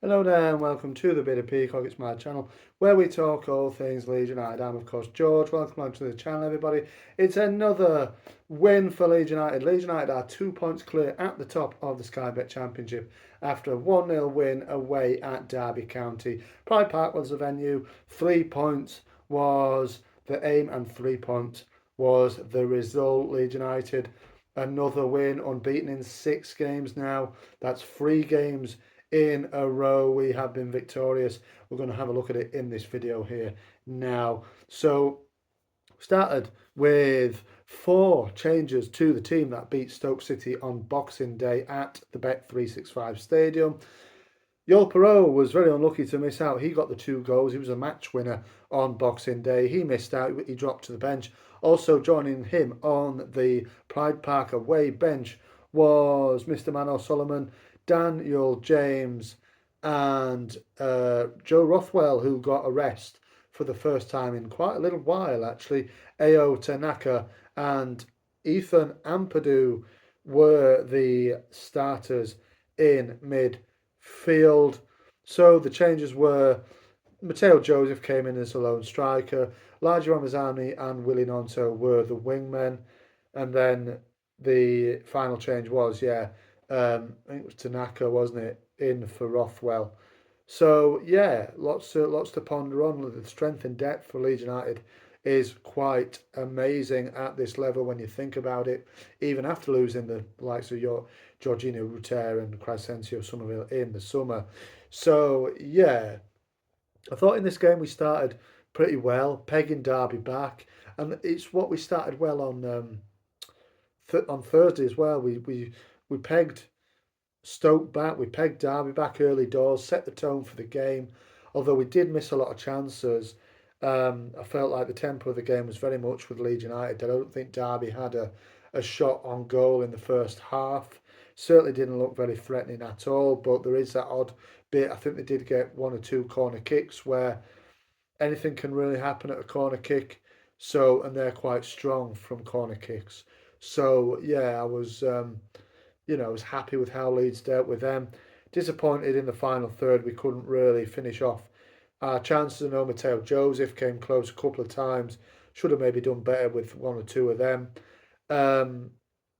Hello there and welcome to the Bit of Peacock, it's my channel where we talk all things Leeds United. I'm of course George, welcome on to the channel everybody. It's another win for Leeds United. Leeds United are 2 points clear at the top of the Sky Bet Championship after a 1-0 win away at Derby County. Pride Park was the venue, 3 points was the aim and 3 points was the result. Leeds United another win, unbeaten in 6 games now. That's 3 games in a row we have been victorious. We're going to have a look at it in this video here now. So started with 4 changes to the team that beat Stoke City on Boxing Day at the Bet365 Stadium. Joel Perreault was very unlucky to miss out. He got the 2 goals. He was a match winner on Boxing Day. He missed out. He dropped to the bench. Also joining him on the Pride Park away bench was Mr. Manor Solomon, Daniel James, and Joe Rothwell, who got a rest for the first time in quite a little while, actually. Ao Tanaka and Ethan Ampadu were the starters in midfield. So the changes were Matteo Joseph came in as a lone striker, Elijah Ramazani and Willie Nonto were the wingmen, and then the final change was, I think it was Tanaka, wasn't it, in for Rothwell. So yeah, lots to ponder on. The strength and depth for Leeds United is quite amazing at this level when you think about it. Even after losing the likes of your Jorginho Ruter and Crescencio Somerville in the summer. So yeah, I thought in this game we started pretty well, pegging Derby back, and it's what we started well on Thursday as well. We pegged Stoke back, we pegged Derby back early doors, set the tone for the game. Although we did miss a lot of chances, I felt like the tempo of the game was very much with Leeds United. I don't think Derby had a shot on goal in the first half. Certainly didn't look very threatening at all, but there is that odd bit. I think they did get 1 or 2 corner kicks where anything can really happen at a corner kick. So, and they're quite strong from corner kicks. So, yeah, I was happy with how Leeds dealt with them. Disappointed in the final third, we couldn't really finish off our chances. I know Matteo Joseph came close a couple of times. Should have maybe done better with 1 or 2 of them. Um,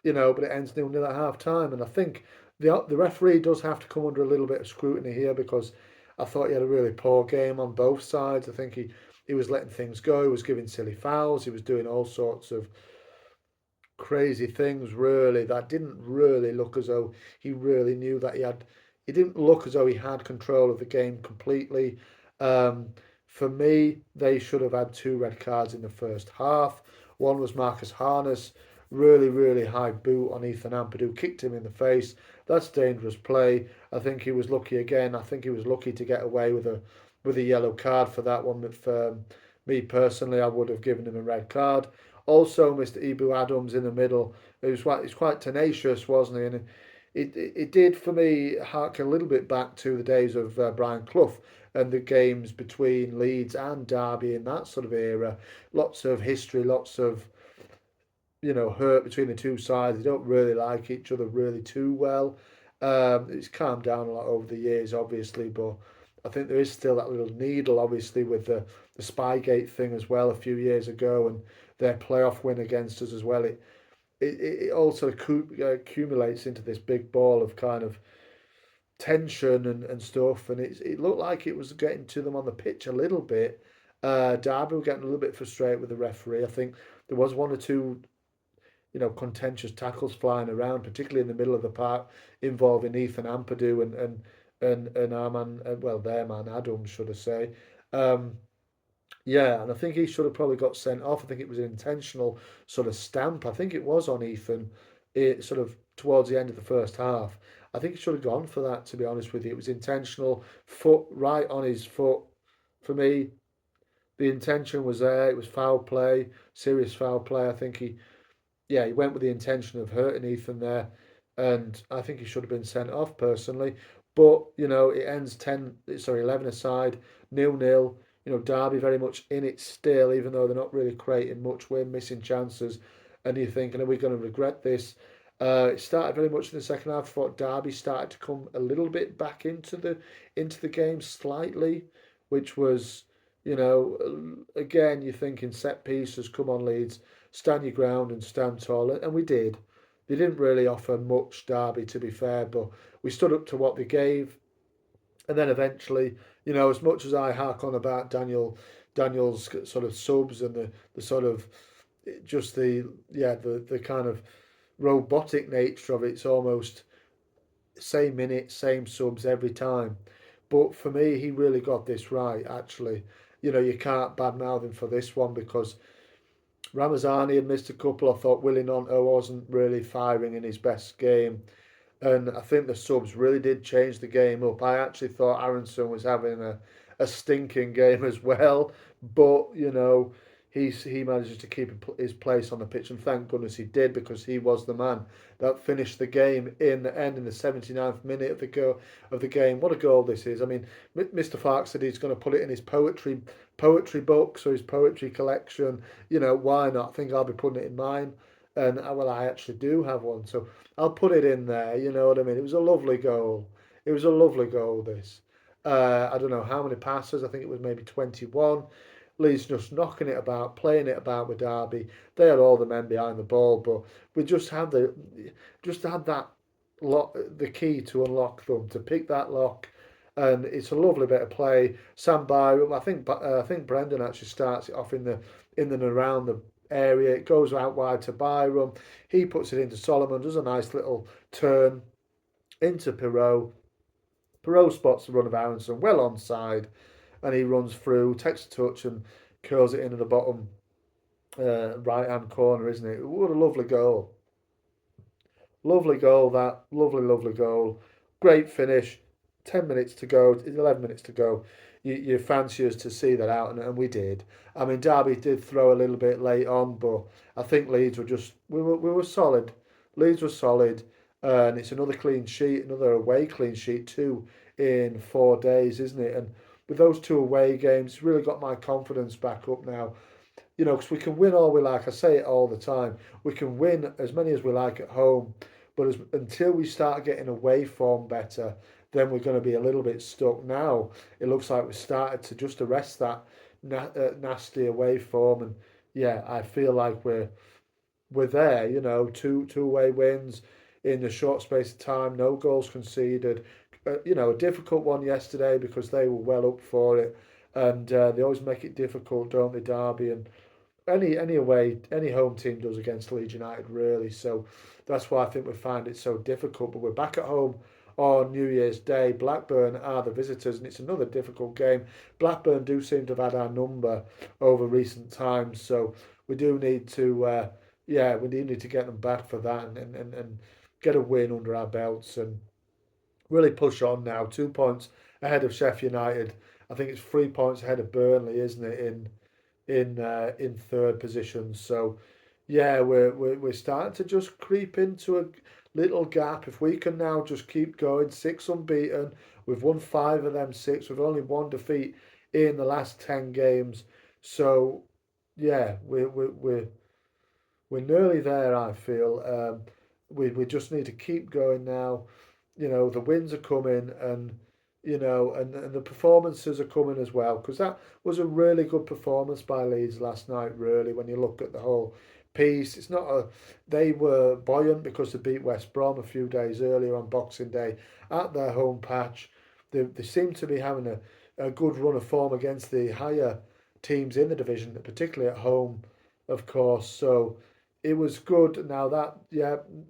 but it ends 0-0 at half time. And I think the referee does have to come under a little bit of scrutiny here because I thought he had a really poor game on both sides. I think he was letting things go. He was giving silly fouls. He was doing all sorts of crazy things really that didn't really look as though he really knew that he didn't look as though he had control of the game completely. um, for me they should have had 2 red cards in the first half. One was Marcus Harness, really high boot on Ethan Ampadu, kicked him in the face. That's dangerous play. I think he was lucky again. I think he was lucky to get away with a yellow card for that one. But me personally, I would have given him a red card. Also, Mr. Ibu Adams in the middle. It was quite tenacious, wasn't he? And it did for me hark a little bit back to the days of Brian Clough and the games between Leeds and Derby in that sort of era. Lots of history, lots of hurt between the two sides. They don't really like each other really too well. It's calmed down a lot over the years, obviously, but I think there is still that little needle, obviously, with the Spygate thing as well a few years ago and their playoff win against us as well. It all sort of accumulates into this big ball of kind of tension and stuff, and it looked like it was getting to them on the pitch a little bit. Derby were getting a little bit frustrated with the referee. I think there was 1 or 2 contentious tackles flying around, particularly in the middle of the park, involving Ethan Ampadu and our man, well, their man Adams, should I say. Um, yeah, and I think he should have probably got sent off. I think it was an intentional sort of stamp. I think it was on Ethan, sort of towards the end of the first half. I think he should have gone for that, to be honest with you. It was intentional, foot right on his foot. For me, the intention was there. It was foul play, serious foul play. I think he went with the intention of hurting Ethan there, and I think he should have been sent off personally. But it ends 11 aside, 0-0. Derby very much in it still, even though they're not really creating much. We're missing chances, and you're thinking, are we going to regret this? It started very much in the second half. I thought Derby started to come a little bit back into the game slightly, which was, again, you're thinking set pieces, come on Leeds, stand your ground and stand tall, and we did. They didn't really offer much Derby, to be fair, but we stood up to what they gave, and then eventually, as much as I hark on about Daniel's sort of subs and the sort of just the kind of robotic nature of it. It's almost same minutes, same subs every time. But for me, he really got this right, actually. You can't badmouth him for this one because Ramazani had missed a couple. I thought Willie Nonto wasn't really firing in his best game. And I think the subs really did change the game up. I actually thought Aronson was having a stinking game as well, but he manages to keep his place on the pitch, and thank goodness he did because he was the man that finished the game in the end in the 79th minute of the game. What a goal this is! I mean, Mr. Fark said he's going to put it in his poetry books or his poetry collection. Why not? I think I'll be putting it in mine. And well, I actually do have one, so I'll put it in there. You know what I mean? It was a lovely goal. It was a lovely goal. This. I don't know how many passes. I think it was maybe 21. Leeds just knocking it about, playing it about with Derby. They had all the men behind the ball, but we just had that lock, the key to unlock them, to pick that lock, and it's a lovely bit of play. Sam Byram, I think Brendan actually starts it off in and around the area. It goes out wide to Byram. He puts it into Solomon, does a nice little turn into Perot. Perot spots the run of Aronson well onside, and he runs through, takes a touch, and curls it into the bottom right hand corner, isn't it? What a lovely goal. Lovely goal, that. Lovely, lovely goal. Great finish. 10 minutes to go, 11 minutes to go. You fancy us to see that out, and we did. I mean, Derby did throw a little bit late on, but I think Leeds were we were solid. Leeds were solid, and it's another clean sheet, another away clean sheet too in 4 days, isn't it? And with those two away games, it's really got my confidence back up now. Because we can win all we like. I say it all the time. We can win as many as we like at home, but until we start getting away form better, then we're going to be a little bit stuck. Now it looks like we've started to just arrest that nasty away form, and yeah, I feel like we're there. Two away wins in a short space of time, no goals conceded. A difficult one yesterday because they were well up for it, and they always make it difficult, don't they, Derby? And any home team does against Leeds United, really. So that's why I think we find it so difficult. But we're back at home on New Year's Day. Blackburn are the visitors, and it's another difficult game. Blackburn do seem to have had our number over recent times, so we do need to, we do need to get them back for that and get a win under our belts and really push on now. 2 points ahead of Sheffield United. I think it's 3 points ahead of Burnley, isn't it? In third position. So yeah, we're starting to just creep into a little gap. If we can now just keep going, six unbeaten, we've won five of them six. We've only one defeat in the last 10 games. So yeah, we're nearly there. I feel we just need to keep going now. The wins are coming, and and the performances are coming as well, because that was a really good performance by Leeds last night. Really, when you look at the whole piece, it's not a they were buoyant because they beat West Brom a few days earlier on Boxing Day at their home patch. They seem to be having a good run of form against the higher teams in the division, particularly at home, of course. So it was good. Now that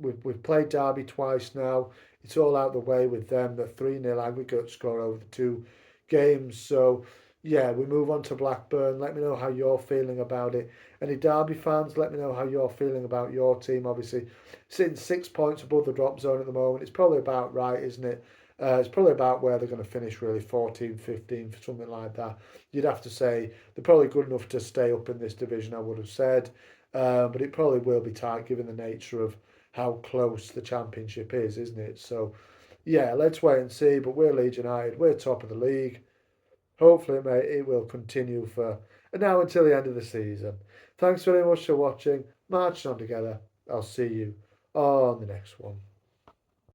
we've played Derby twice now. It's all out the way with them. The 3-0 aggregate score over the two games. So yeah, we move on to Blackburn. Let me know how you're feeling about it. Any Derby fans, let me know how you're feeling about your team. Obviously, sitting 6 points above the drop zone at the moment. It's probably about right, isn't it? It's probably about where they're going to finish, really, 14, 15, something like that. You'd have to say they're probably good enough to stay up in this division, I would have said. But it probably will be tight given the nature of how close the championship is, isn't it? So, yeah, let's wait and see. But we're Leeds United. We're top of the league. Hopefully, mate, it will continue for now until the end of the season. Thanks very much for watching. Marching on together. I'll see you on the next one.